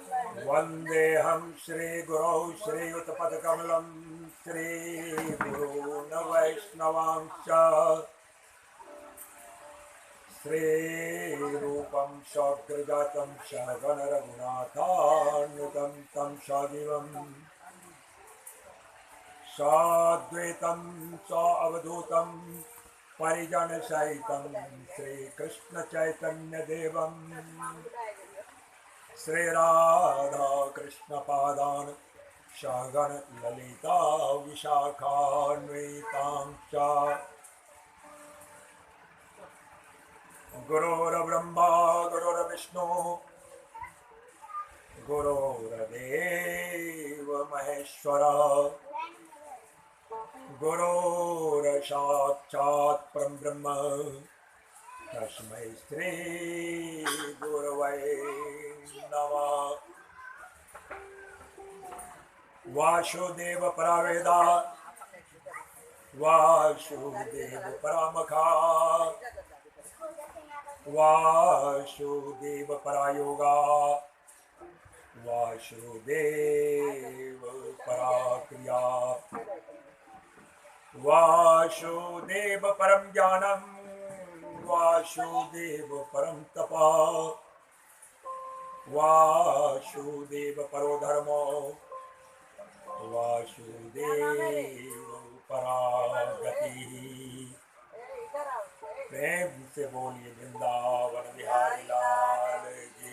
वन्देऽहं श्रीगुरौ श्रीयुतपदकमलं श्रीगुरून् वैष्णवांश्च श्रीरूपं सग्रजातं सहगणरघुनाथान्वितं तं सजीवं साद्वैतं सावधूतं परिजनसहितं श्रीकृष्णचैतन्यदेवं श्रीराधा कृष्णपादान् सहगण ललिता विशाखान्वितां च गुरुर्ब्रह्मा गुरुर्विष्णु गुरुर्देव महेश्वरा गुरुर्साक्षात् परब्रह्म तस्मै श्री गुरवे नमः। वासुदेव परावेदा वासुदेव परामखा वासुदेव परायोगा वासुदेव पराक्रिया वासुदेव परम ज्ञानम वासुदेव परम तपा वासुदेव परो धर्मो वासुदेव परागति। प्रेम से बोलिए वृंदावन बिहारी लाल की।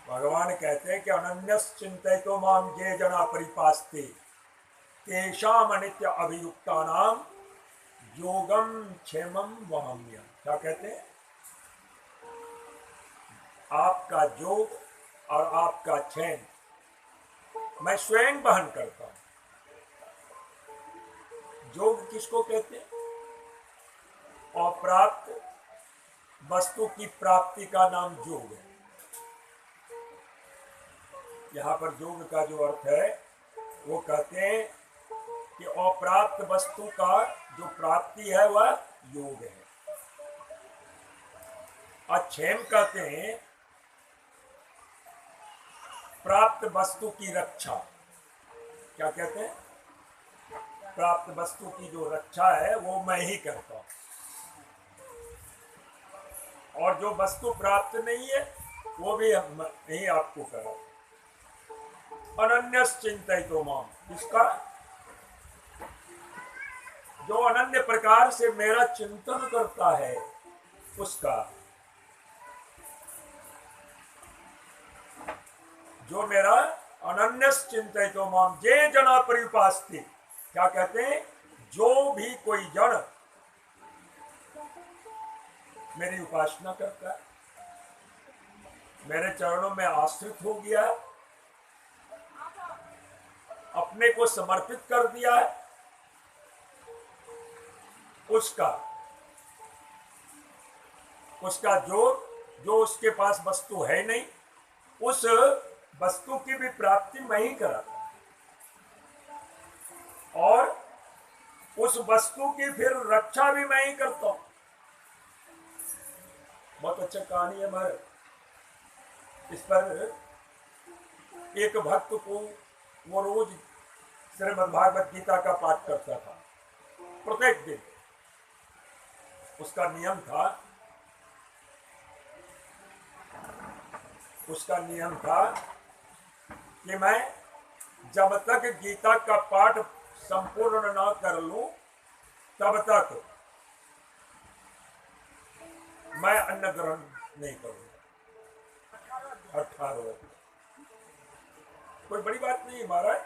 भगवान कहते हैं कि अनन्यश्चिन्तयतो माम ये जना परिपास्ते तेषाम् अनित्य अभियुक्तानाम योगम क्षेमम वहाम्यहम्। क्या कहते हैं? आपका योग और आपका क्षेम मैं स्वयं वहन करता हूं। योग किसको कहते हैं? अप्राप्त वस्तु की प्राप्ति का नाम योग है। यहाँ पर योग का जो अर्थ है वो कहते हैं कि अप्राप्त वस्तु का जो प्राप्ति है वह योग है। और क्षेम कहते हैं प्राप्त वस्तु की रक्षा। क्या कहते हैं? प्राप्त वस्तु की जो रक्षा है वो मैं ही करता हूं, और जो वस्तु प्राप्त नहीं है वो भी मैं ही आपको करा। अनन्यश्चिन्तयतो माम, किसका? जो अनन्य प्रकार से मेरा चिंतन करता है उसका। जो मेरा अनन्यश्चिन्तयतो माम ये जना परिपास्ते। क्या कहते हैं? जो भी कोई जन मेरी उपासना करता है, मेरे चरणों में आश्रित हो गया है, अपने को समर्पित कर दिया है, उसका जो उसके पास वस्तु है नहीं, उस वस्तु की भी प्राप्ति मैं ही कराता हूं, और उस वस्तु की फिर रक्षा भी मैं ही करता हूं। बहुत अच्छा कहानी है हमारे। इस पर एक भक्त को वो रोज श्रीमद् भागवत गीता का पाठ करता था, प्रत्येक दिन। उसका नियम था कि मैं जब तक गीता का पाठ संपूर्ण ना कर लूं तब तक मैं अन्न ग्रहण नहीं करूंगा। 18 कोई बड़ी बात नहीं महाराज,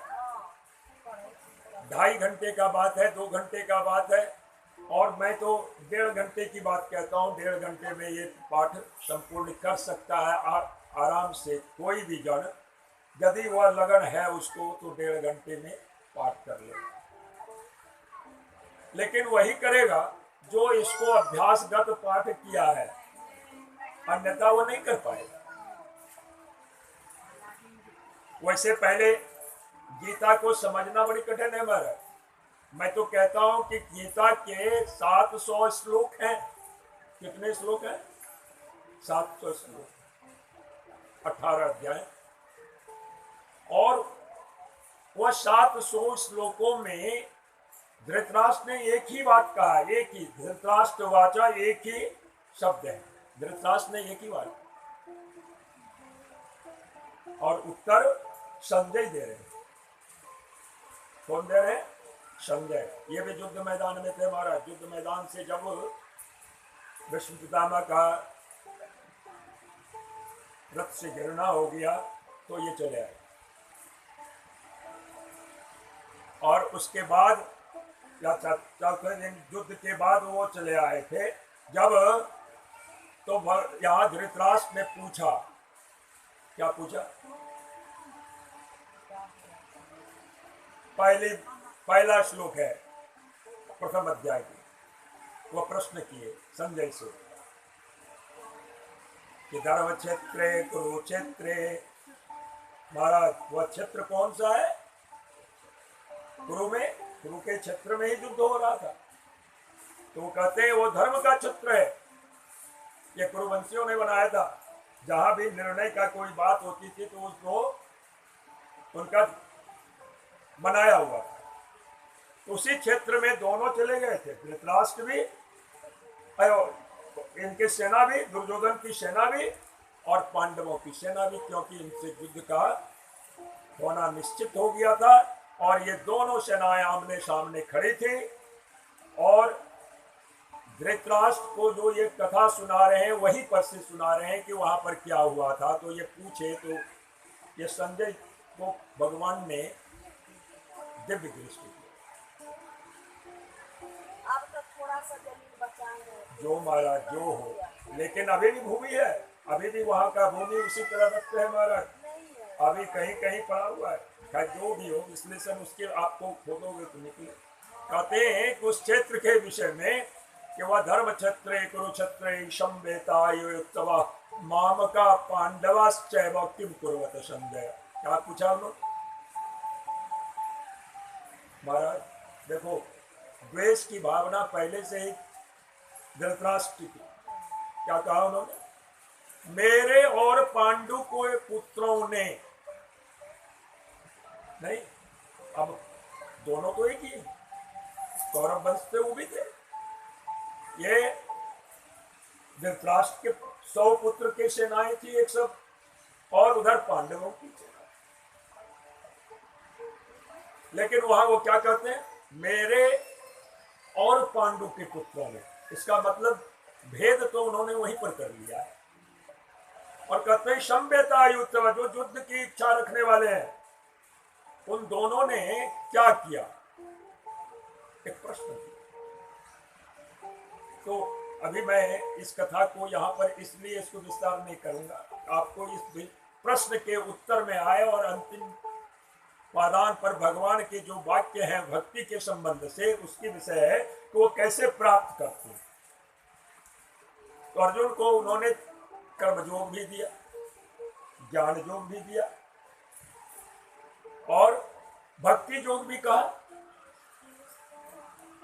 2.5 घंटे का बात है, 2 घंटे का बात है, और मैं तो 1.5 घंटे की बात कहता हूँ। 1.5 घंटे में ये पाठ संपूर्ण कर सकता है आराम से कोई भी जन, यदि वह लगन है उसको, तो 1.5 घंटे में पाठ कर ले। लेकिन वही करेगा जो इसको अभ्यासगत पाठ किया है, अन्यथा वो नहीं कर पाएगा। वैसे पहले गीता को समझना बड़ी कठिन है महाराज। मैं तो कहता हूं कि गीता के 700 श्लोक हैं, कितने श्लोक है? 700 श्लोक, 18 अध्याय। और वह 700 श्लोकों में धृतराष्ट्र ने एक ही बात कहा, एक ही धृतराष्ट्र वाचा, एक ही शब्द है, धृतराष्ट्र ने एक ही बात। और उत्तर संजय दे रहे हैं। कौन दे रहे हैं? संजय। ये भी युद्ध मैदान में थे महाराज। युद्ध मैदान से जब भीष्म पितामह का रथ से गिरना हो गया तो ये चले आए। और उसके बाद या चौथे दिन युद्ध के बाद वो चले आए थे। जब तो यहाँ धृतराष्ट्र ने पूछा, क्या पूछा? पहला श्लोक है प्रथम अध्याय की। वो प्रश्न किए संजय से कि धर्म क्षेत्रे कुरुक्षेत्रे, महाराज वह क्षेत्र कौन सा है? कुरु में, कुरु के क्षेत्र में ही युद्ध हो रहा था। तो वो कहते हैं वो धर्म का क्षेत्र है, ये कुरुवंशियों ने बनाया था। जहां भी निर्णय का कोई बात होती थी तो उसको उनका बनाया हुआ था। उसी क्षेत्र में दोनों चले गए थे, धृतराष्ट्र भी, इनकी सेना भी, दुर्योधन की सेना भी और पांडवों की सेना भी, क्योंकि इनसे युद्ध का होना निश्चित हो गया था। और ये दोनों सेनाएं आमने सामने खड़ी थी। और धृतराष्ट्र को जो ये कथा सुना रहे हैं वहीं पर से सुना रहे हैं कि वहां पर क्या हुआ था। तो ये पूछे तो ये संजय को भगवान ने दिव्य दृष्टि दी। जो महाराज जो हो, लेकिन अभी भी भूमि है, अभी भी वहां का भूमि उसी तरह रखते हैं महाराज। अभी कहीं कहीं पड़ा हुआ है। जो भी हो विश्लेषण उसके आपको खोदोगे तो निकले। कहते हैं कि उस क्षेत्र के विषय में कि वह धर्म क्षेत्र कुरुक्षेत्र संवेता माम का पांडवाश्चैव किम कुर्वत संजय। क्या पूछा उन्होंने? महाराज देखो, द्वेष की भावना पहले से ही धृतराष्ट्र की। क्या कहा उन्होंने? मेरे और पांडु को पुत्रों ने, नहीं, अब दोनों तो एक ही, कौरव वंश से वो भी थे। ये धृतराष्ट्र के 100 पुत्र की सेनाएं थी एक सब, और उधर पांडवों की सेना। लेकिन वहां वो क्या कहते हैं? मेरे और पांडु के पुत्रों ने। इसका मतलब भेद तो उन्होंने वहीं पर कर लिया है। और कहते हैं संवेता युद्ध, जो युद्ध की इच्छा रखने वाले हैं, उन दोनों ने क्या किया? एक प्रश्न किया। तो अभी मैं इस कथा को यहाँ पर इसलिए इसको विस्तार नहीं करूंगा, आपको इस प्रश्न के उत्तर में आए और अंतिम पादान पर भगवान के जो वाक्य हैं भक्ति के संबंध से, उसकी विषय है कि वो कैसे प्राप्त करते हैं। तो अर्जुन को उन्होंने कर्मयोग भी दिया, ज्ञान योग भी दिया और भक्ति योग भी कहा।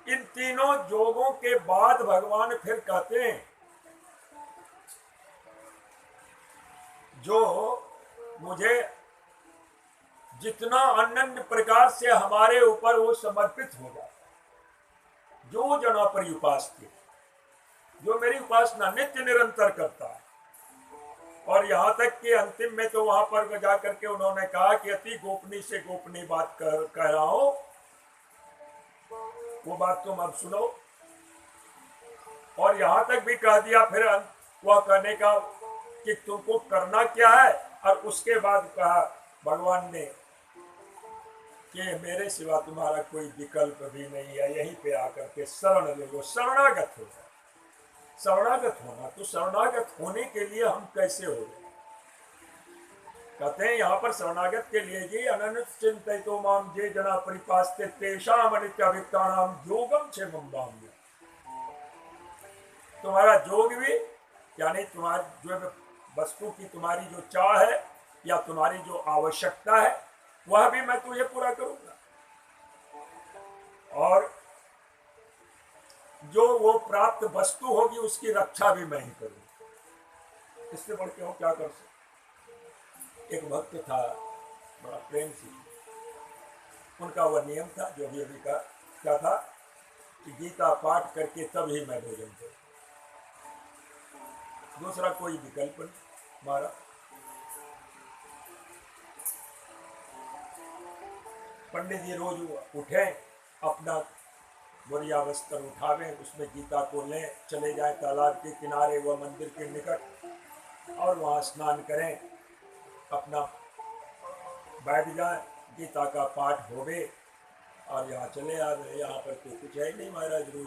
इन तीनों योगों के बाद भगवान फिर कहते हैं जो मुझे जितना अनन्य प्रकार से हमारे ऊपर वो समर्पित हो जाए, जो जना पर उपास्य, जो मेरी उपासना नित्य निरंतर करता है। और यहाँ तक कि अंतिम में तो वहां पर जा करके उन्होंने कहा कि अति गोपनीय से गोपनीय बात कह रहा हूं, वो बात तुम अब सुनो। और यहाँ तक भी कह दिया फिर वह कहने का कि तुमको करना क्या है। और उसके बाद कहा भगवान ने कि मेरे सिवा तुम्हारा कोई विकल्प भी नहीं है, यहीं पे आकर के शरण ले लो, शरणागत हो जाए। शरणागत होना, तो शरणागत होने के लिए हम कैसे हो गए? कहते हैं यहाँ पर शरणागत के लिए जी अनन्य चिंतितो माम जे जना परिपास्ते तेषाम अनित्याभिक्तानाम योगम क्षेमम बाम्य। तुम्हारा योग भी, यानी तुम्हारी जो वस्तु की तुम्हारी जो चाह है या तुम्हारी जो आवश्यकता है, वह भी मैं तुझे पूरा करूंगा। और जो वो प्राप्त वस्तु होगी उसकी रक्षा भी मैं ही करूँ। इससे बढ़ के वो क्या कर सकते। एक भक्त था, बड़ा प्रेम से, उनका वह नियम था जो अभी का क्या था कि गीता पाठ करके तब ही मैं भोजन करूँ, दूसरा कोई विकल्प नहीं। हमारा पंडित जी रोज उठे, अपना बोरिया बस्तर उठावें, उसमें गीता को लें, चले जाएं तालाब के किनारे व मंदिर के निकट और वहाँ स्नान करें, अपना बैठ जाए, गीता का पाठ होवे और यहाँ चले आ गए। यहाँ पर तो कुछ है ही नहीं महाराज, रोज